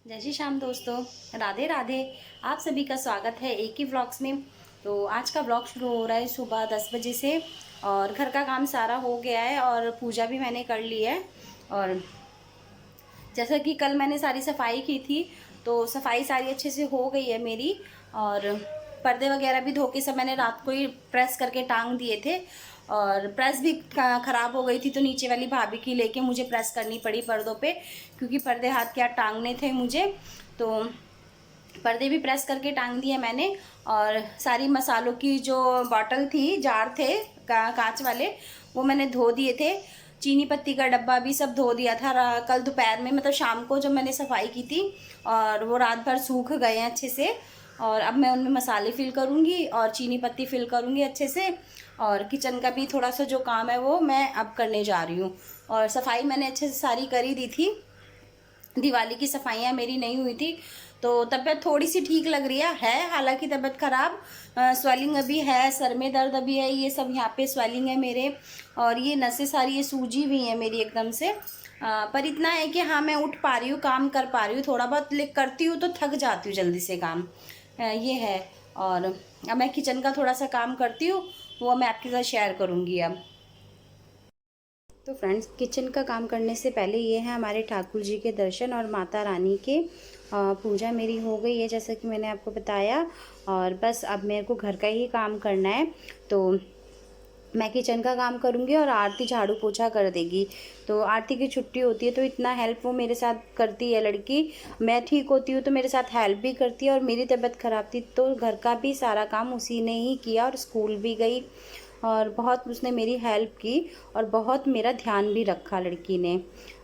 जय श्री श्याम दोस्तों, राधे राधे। आप सभी का स्वागत है एक ही व्लॉग्स में। तो आज का व्लॉग शुरू हो रहा है सुबह 10 बजे से और घर का काम सारा हो गया है और पूजा भी मैंने कर ली है। और जैसा कि कल मैंने सारी सफाई की थी तो सफाई सारी अच्छे से हो गई है मेरी। और पर्दे वगैरह भी धो के सब मैंने रात को ही प्रेस करके टांग दिए थे। और प्रेस भी ख़राब हो गई थी तो नीचे वाली भाभी की लेके मुझे प्रेस करनी पड़ी पर्दों पे, क्योंकि पर्दे हाथ क्या टांगने थे मुझे। तो पर्दे भी प्रेस करके टांग दिए मैंने। और सारी मसालों की जो बॉटल थी, जार थे कांच वाले, वो मैंने धो दिए थे। चीनी पत्ती का डब्बा भी सब धो दिया था कल दोपहर में, मतलब शाम को जब मैंने सफाई की थी। और वो रात भर सूख गए हैं अच्छे से। और अब मैं उनमें मसाले फिल करूँगी और चीनी पत्ती फिल करूँगी अच्छे से। और किचन का भी थोड़ा सा जो काम है वो मैं अब करने जा रही हूँ। और सफाई मैंने अच्छे से सारी कर ही दी थी। दिवाली की सफाइयाँ मेरी नहीं हुई थी तो तबीयत थोड़ी सी ठीक लग रही है हालांकि तबीयत ख़राब। स्वेलिंग अभी है, सर में दर्द अभी है, ये सब यहाँ पे स्वेलिंग है मेरे। और ये नसें सारी ये सूजी हुई हैं मेरी एकदम से। पर इतना है कि हाँ, मैं उठ पा रही हूँ, काम कर पा रही हूँ, थोड़ा बहुत करती हूँ तो थक जाती हूँ जल्दी से काम। ये है। और अब मैं किचन का थोड़ा सा काम करती हूँ, वो मैं आपके साथ शेयर करूँगी अब। तो फ्रेंड्स, किचन का काम करने से पहले ये है हमारे ठाकुर जी के दर्शन और माता रानी के पूजा मेरी हो गई है जैसा कि मैंने आपको बताया। और बस अब मेरे को घर का ही काम करना है। तो मैं किचन का काम करूँगी और आरती झाड़ू पोछा कर देगी। तो आरती की छुट्टी होती है तो इतना हेल्प वो मेरे साथ करती है लड़की। मैं ठीक होती हूँ तो मेरे साथ हेल्प भी करती है। और मेरी तबीयत ख़राब थी तो घर का भी सारा काम उसी ने ही किया और स्कूल भी गई और बहुत उसने मेरी हेल्प की और बहुत मेरा ध्यान भी रखा लड़की ने।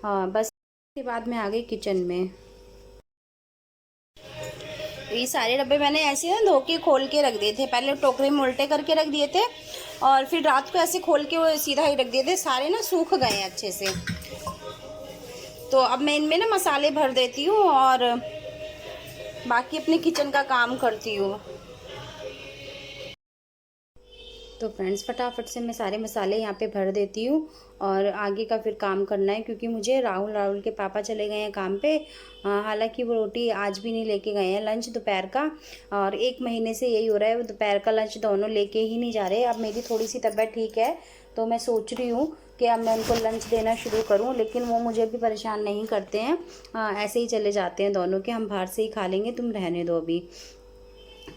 बस के बाद मैं आ गई किचन में। तो ये सारे डब्बे मैंने ऐसे ना धो के खोल के रख दिए थे, पहले टोकरे में उल्टे करके रख दिए थे और फिर रात को ऐसे खोल के वो सीधा ही रख दिए थे, सारे ना सूख गए हैं अच्छे से। तो अब मैं इनमें ना मसाले भर देती हूँ और बाकी अपने किचन का काम करती हूँ। तो फ्रेंड्स, फटाफट से मैं सारे मसाले यहाँ पे भर देती हूँ और आगे का फिर काम करना है, क्योंकि मुझे राहुल के पापा चले गए हैं काम पे। हालांकि वो रोटी आज भी नहीं लेके गए हैं लंच दोपहर का। और 1 महीने से यही हो रहा है, वो दोपहर का लंच दोनों लेके ही नहीं जा रहे। अब मेरी थोड़ी सी तबीयत ठीक है तो मैं सोच रही हूँ कि अब मैं उनको लंच देना शुरू करूँ, लेकिन वो मुझे भी परेशान नहीं करते हैं। ऐसे ही चले जाते हैं दोनों के, हम बाहर से ही खा लेंगे, तुम रहने दो अभी।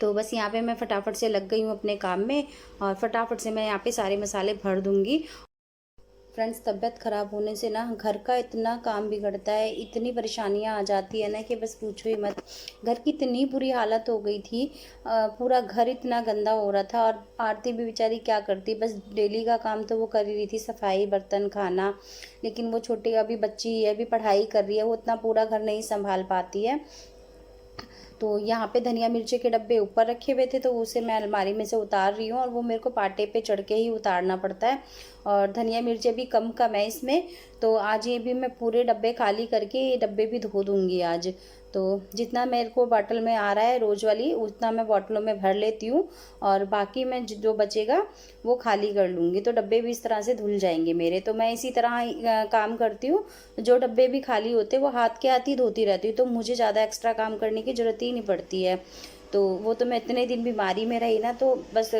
तो बस यहाँ पे मैं फटाफट से लग गई हूँ अपने काम में और फटाफट से मैं यहाँ पे सारे मसाले भर दूँगी। फ्रेंड्स, तबीयत ख़राब होने से ना घर का इतना काम बिगड़ता है, इतनी परेशानियाँ आ जाती है ना कि बस पूछो ही मत। घर की इतनी बुरी हालत हो गई थी, पूरा घर इतना गंदा हो रहा था। और आरती भी बेचारी क्या करती, बस डेली का काम तो वो कर ही रही थी, सफाई, बर्तन, खाना। लेकिन वो छोटी अभी बच्ची है, अभी पढ़ाई कर रही है, वो इतना पूरा घर नहीं संभाल पाती है। तो यहाँ पे धनिया मिर्ची के डब्बे ऊपर रखे हुए थे तो उसे मैं अलमारी में से उतार रही हूँ और वो मेरे को पाटे पे चढ़ के ही उतारना पड़ता है। और धनिया मिर्ची भी कम कम है इसमें, तो आज ये भी मैं पूरे डब्बे खाली करके ये डब्बे भी धो दूँगी आज। तो जितना मेरे को बॉटल में आ रहा है रोज़ वाली, उतना मैं बॉटलों में भर लेती हूँ और बाकी मैं जो बचेगा वो खाली कर लूँगी। तो डब्बे भी इस तरह से धुल जाएंगे मेरे। तो मैं इसी तरह काम करती हूँ, जो डब्बे भी खाली होते वो हाथ के हाथ ही धोती रहती हूँ, तो मुझे ज़्यादा एक्स्ट्रा काम करने की ज़रूरत ही नहीं पड़ती है। तो वो तो मैं इतने दिन बीमारी में रही ना, तो बस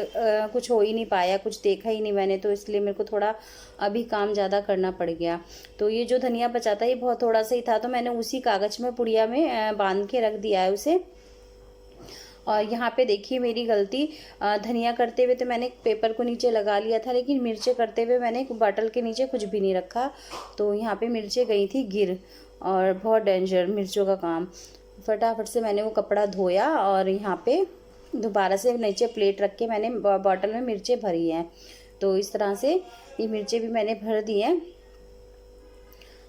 कुछ हो ही नहीं पाया, कुछ देखा ही नहीं मैंने, तो इसलिए मेरे को थोड़ा अभी काम ज़्यादा करना पड़ गया। तो ये जो धनिया बचा था ये बहुत थोड़ा सा ही था, तो मैंने उसी कागज़ में पुड़िया में बांध के रख दिया है उसे। और यहाँ पे देखिए मेरी गलती, धनिया करते हुए तो मैंने पेपर को नीचे लगा लिया था, लेकिन मिर्चें करते हुए मैंने बॉटल के नीचे कुछ भी नहीं रखा। तो यहाँ पे मिर्चें गई थी गिर, और बहुत डेंजर मिर्चों का काम। फटाफट से मैंने वो कपड़ा धोया और यहाँ पे दोबारा से नीचे प्लेट रख के मैंने बॉटल में मिर्चें भरी हैं। तो इस तरह से ये मिर्चें भी मैंने भर दी हैं।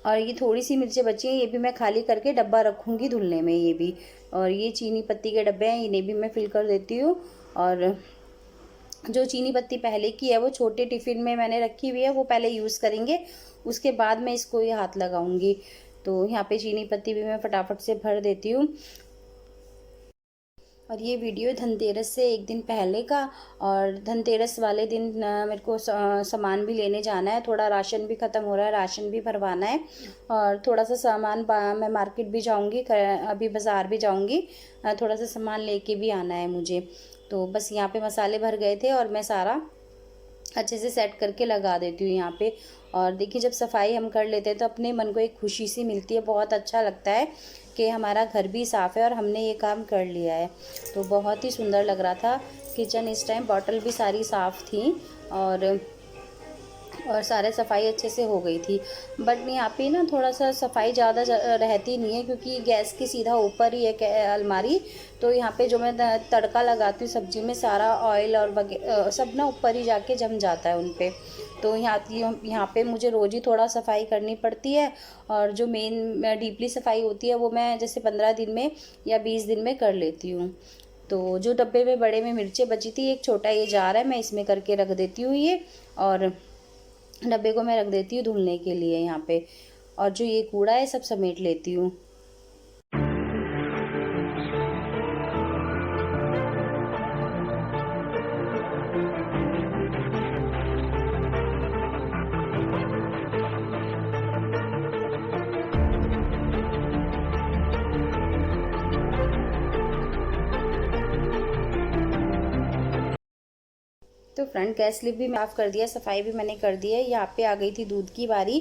और ये थोड़ी सी मिर्चें बची हैं, ये भी मैं खाली करके डब्बा रखूँगी धुलने में ये भी। और ये चीनी पत्ती के डब्बे हैं, इन्हें भी मैं फिल कर देती हूँ। और जो चीनी पत्ती पहले की है वो छोटे टिफ़िन में मैंने रखी हुई है, वो पहले यूज़ करेंगे, उसके बाद मैं इसको ये हाथ लगाऊंगी। तो यहाँ पे चीनी पत्ती भी मैं फटाफट से भर देती हूँ। और ये वीडियो धनतेरस से एक दिन पहले का। और धनतेरस वाले दिन मेरे को सामान भी लेने जाना है, थोड़ा राशन भी ख़त्म हो रहा है, राशन भी भरवाना है। और थोड़ा सा सामान मैं मार्केट भी जाऊंगी, अभी बाज़ार भी जाऊंगी, थोड़ा सा सामान लेके भी आना है मुझे। तो बस यहाँ पे मसाले भर गए थे और मैं सारा अच्छे से सेट करके लगा देती हूँ यहाँ पे। और देखिए, जब सफाई हम कर लेते हैं तो अपने मन को एक खुशी सी मिलती है, बहुत अच्छा लगता है कि हमारा घर भी साफ़ है और हमने ये काम कर लिया है। तो बहुत ही सुंदर लग रहा था किचन इस टाइम। बॉटल भी सारी साफ़ थी और सारे सफाई अच्छे से हो गई थी। बट यहाँ पे ना थोड़ा सा सफाई ज़्यादा रहती नहीं है, क्योंकि गैस के सीधा ऊपर ही है अलमारी। तो यहाँ पे जो मैं तड़का लगाती हूँ सब्ज़ी में, सारा ऑयल और सब ना ऊपर ही जाके जम जाता है उन पे। तो यहाँ पे मुझे रोज़ ही थोड़ा सफाई करनी पड़ती है। और जो मेन डीपली सफाई होती है वो मैं जैसे 15 दिन में या 20 दिन में कर लेती हूँ। तो जो डब्बे में बड़े में मिर्चें बची थी, एक छोटा ये जार है, मैं इसमें करके रख देती हूँ ये। और डब्बे को मैं रख देती हूँ धुलने के लिए यहाँ पे। और जो ये कूड़ा है सब समेट लेती हूँ। तो फ्रंट गैस स्लिप भी साफ़ कर दिया, सफाई भी मैंने कर दी है। यहाँ पे आ गई थी दूध की बारी।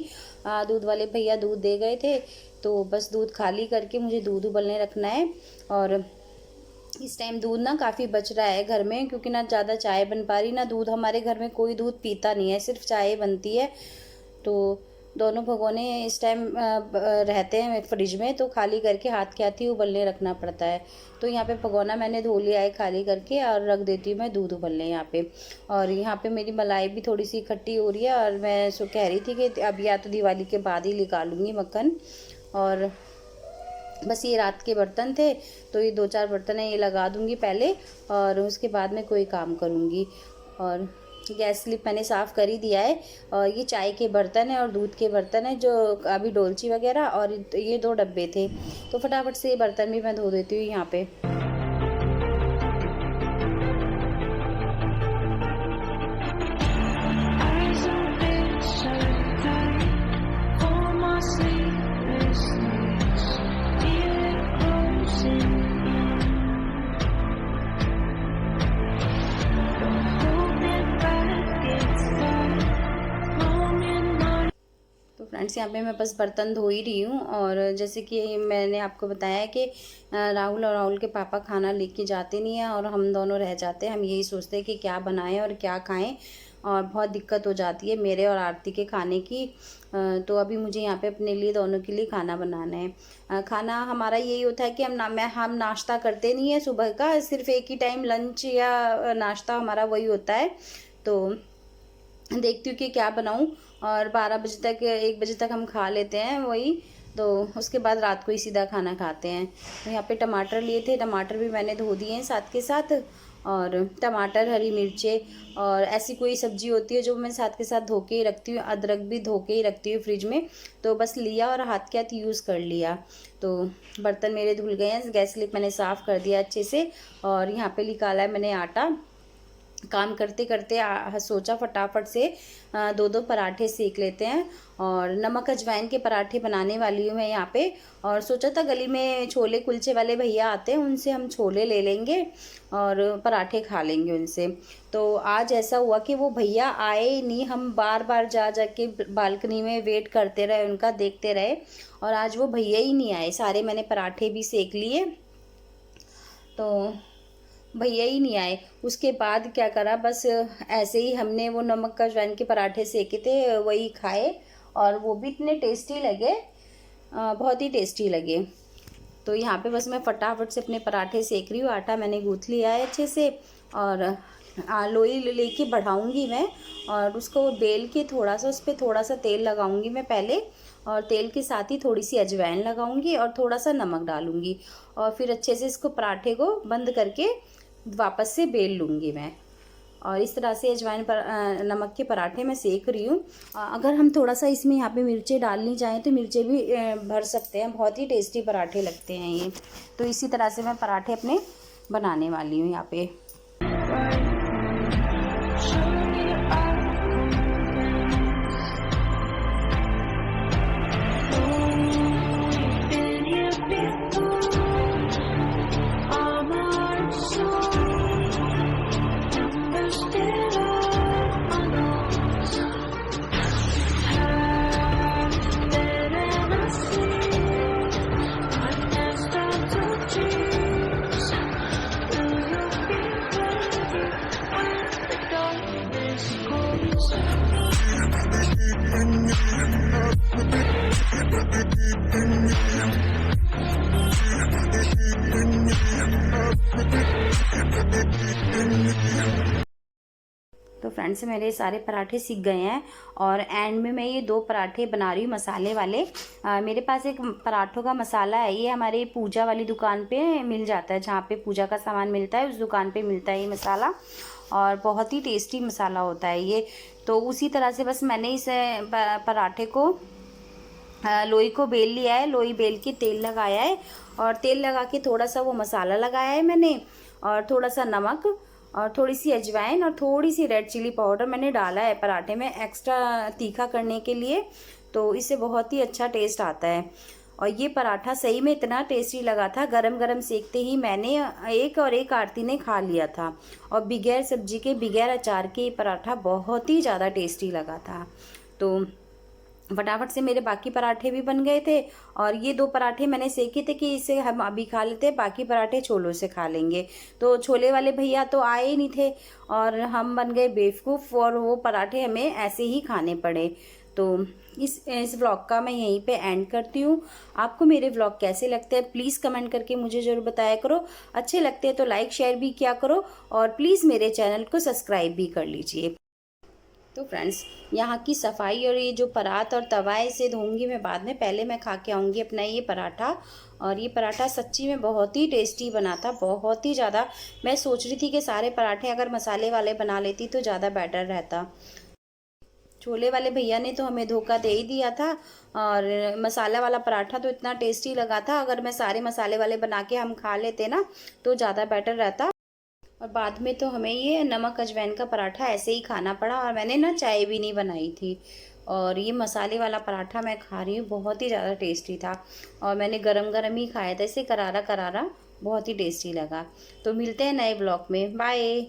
दूध वाले भैया दूध दे गए थे, तो बस दूध खाली करके मुझे दूध उबलने रखना है। और इस टाइम दूध ना काफ़ी बच रहा है घर में, क्योंकि ना ज़्यादा चाय बन पा रही ना दूध। हमारे घर में कोई दूध पीता नहीं है, सिर्फ चाय बनती है। तो दोनों भगोने इस टाइम रहते हैं फ्रिज में, तो खाली करके हाथ के हाथ ही उबलने रखना पड़ता है। तो यहाँ पे भगोना मैंने धो लिया है खाली करके, और रख देती हूँ मैं दूध उबलने यहाँ पे। और यहाँ पे मेरी मलाई भी थोड़ी सी खट्टी हो रही है, और मैं कह रही थी कि अब या तो दिवाली के बाद ही निकालूंगी मक्खन। और बस ये रात के बर्तन थे, तो ये 2-4 बर्तन है, ये लगा दूंगी पहले, और उसके बाद में कोई काम करूँगी। और गैस स्लिप मैंने साफ़ कर ही दिया है। और ये चाय के बर्तन है और दूध के बर्तन है, जो अभी डोलची वगैरह, और ये 2 डब्बे थे। तो फटाफट से ये बर्तन भी मैं धो देती हूँ यहाँ पे। फ्रेंड्स, यहाँ पे मैं बस बर्तन धो ही रही हूँ। और जैसे कि मैंने आपको बताया कि राहुल के पापा खाना लेके जाते नहीं हैं और हम दोनों रह जाते हैं। हम यही सोचते हैं कि क्या बनाएं और क्या खाएं, और बहुत दिक्कत हो जाती है मेरे और आरती के खाने की। तो अभी मुझे यहाँ पे अपने लिए, दोनों के लिए खाना बनाना है। खाना हमारा यही होता है कि हम नाश्ता करते नहीं है सुबह का, सिर्फ एक ही टाइम लंच या नाश्ता हमारा वही होता है। तो देखती हूँ कि क्या बनाऊँ। और 12 बजे तक, 1 बजे तक हम खा लेते हैं वही। तो उसके बाद रात को ही सीधा खाना खाते हैं। तो यहाँ पे टमाटर लिए थे, टमाटर भी मैंने धो दिए हैं साथ के साथ। और टमाटर, हरी मिर्चें, और ऐसी कोई सब्जी होती है जो मैं साथ के साथ धो के ही रखती हूँ। अदरक भी धो के ही रखती हूँ फ्रिज में। तो बस लिया और हाथ के हाथ यूज़ कर लिया। तो बर्तन मेरे धुल गए हैं, गैस स्लिप मैंने साफ़ कर दिया अच्छे से। और यहाँ पे निकाला है मैंने आटा। काम करते करते सोचा फटाफट से 2-2 पराठे सेक लेते हैं। और नमक अजवाइन के पराठे बनाने वाली हूँ मैं यहाँ पे। और सोचा था गली में छोले कुलचे वाले भैया आते हैं, उनसे हम छोले ले लेंगे और पराठे खा लेंगे उनसे। तो आज ऐसा हुआ कि वो भैया आए ही नहीं। हम बार बार जा के बालकनी में वेट करते रहे उनका, देखते रहे, और आज वो भैया ही नहीं आए। सारे मैंने पराठे भी सेक लिए, तो भैया ही नहीं आए। उसके बाद क्या करा, बस ऐसे ही हमने वो नमक अजवाइन के पराठे सेके थे, वही खाए। और वो भी इतने टेस्टी लगे, बहुत ही टेस्टी लगे। तो यहाँ पे बस मैं फटाफट से अपने पराठे सेक रही हूँ। आटा मैंने गूँथ लिया है अच्छे से, और लोई लेके बढ़ाऊँगी मैं। और उसको बेल के थोड़ा सा उस पर थोड़ा सा तेल लगाऊँगी मैं पहले, और तेल के साथ ही थोड़ी सी अजवाइन लगाऊंगी और थोड़ा सा नमक डालूंगी। और फिर अच्छे से इसको पराठे को बंद करके वापस से बेल लूँगी मैं। और इस तरह से अजवाइन पर नमक के पराठे मैं सेक रही हूँ। अगर हम थोड़ा सा इसमें यहाँ पे मिर्चें डालनी चाहें तो मिर्चें भी भर सकते हैं, बहुत ही टेस्टी पराठे लगते हैं ये। तो इसी तरह से मैं पराठे अपने बनाने वाली हूँ यहाँ पे। तो फ्रेंड्स मेरे सारे पराठे सीख गए हैं और एंड में मैं ये 2 पराठे बना रही हूँ मसाले वाले। मेरे पास एक पराठों का मसाला है, ये हमारे पूजा वाली दुकान पे मिल जाता है, जहाँ पे पूजा का सामान मिलता है उस दुकान पे मिलता है ये मसाला, और बहुत ही टेस्टी मसाला होता है ये। तो उसी तरह से बस मैंने इस पराठे को लोई को बेल लिया है, लोई बेल के तेल लगाया है, और तेल लगा के थोड़ा सा वो मसाला लगाया है मैंने, और थोड़ा सा नमक और थोड़ी सी अजवाइन और थोड़ी सी रेड चिली पाउडर मैंने डाला है पराठे में एक्स्ट्रा तीखा करने के लिए, तो इससे बहुत ही अच्छा टेस्ट आता है। और ये पराठा सही में इतना टेस्टी लगा था, गरम गरम सेकते ही मैंने एक आरती ने खा लिया था, और बगैर सब्जी के बगैर अचार के ये पराठा बहुत ही ज़्यादा टेस्टी लगा था। तो फटाफट से मेरे बाकी पराठे भी बन गए थे, और ये 2 पराठे मैंने सेके थे कि इसे हम अभी खा लेते हैं, बाकी पराठे छोलों से खा लेंगे। तो छोले वाले भैया तो आए ही नहीं थे और हम बन गए बेवकूफ़, और वो पराठे हमें ऐसे ही खाने पड़े। तो इस व्लॉग का मैं यहीं पे एंड करती हूँ। आपको मेरे व्लॉग कैसे लगते हैं प्लीज़ कमेंट करके मुझे ज़रूर बताया करो। अच्छे लगते हैं तो लाइक शेयर भी किया करो, और प्लीज़ मेरे चैनल को सब्सक्राइब भी कर लीजिए। तो फ्रेंड्स यहाँ की सफाई और ये जो परात और तवा है इसे धोऊंगी मैं बाद में, पहले मैं खा के आऊँगी अपना ये पराठा। और ये पराठा सच्ची में बहुत ही टेस्टी बना था, बहुत ही ज़्यादा। मैं सोच रही थी कि सारे पराठे अगर मसाले वाले बना लेती तो ज़्यादा बेटर रहता। छोले वाले भैया ने तो हमें धोखा दे ही दिया था, और मसाला वाला पराठा तो इतना टेस्टी लगा था, अगर मैं सारे मसाले वाले बना के हम खा लेते ना तो ज़्यादा बेटर रहता। और बाद में तो हमें ये नमक अजवाइन का पराठा ऐसे ही खाना पड़ा, और मैंने ना चाय भी नहीं बनाई थी। और ये मसाले वाला पराठा मैं खा रही हूँ, बहुत ही ज़्यादा टेस्टी था, और मैंने गरम गरम ही खाया था इसे, करारा करारा बहुत ही टेस्टी लगा। तो मिलते हैं नए ब्लॉग में, बाय।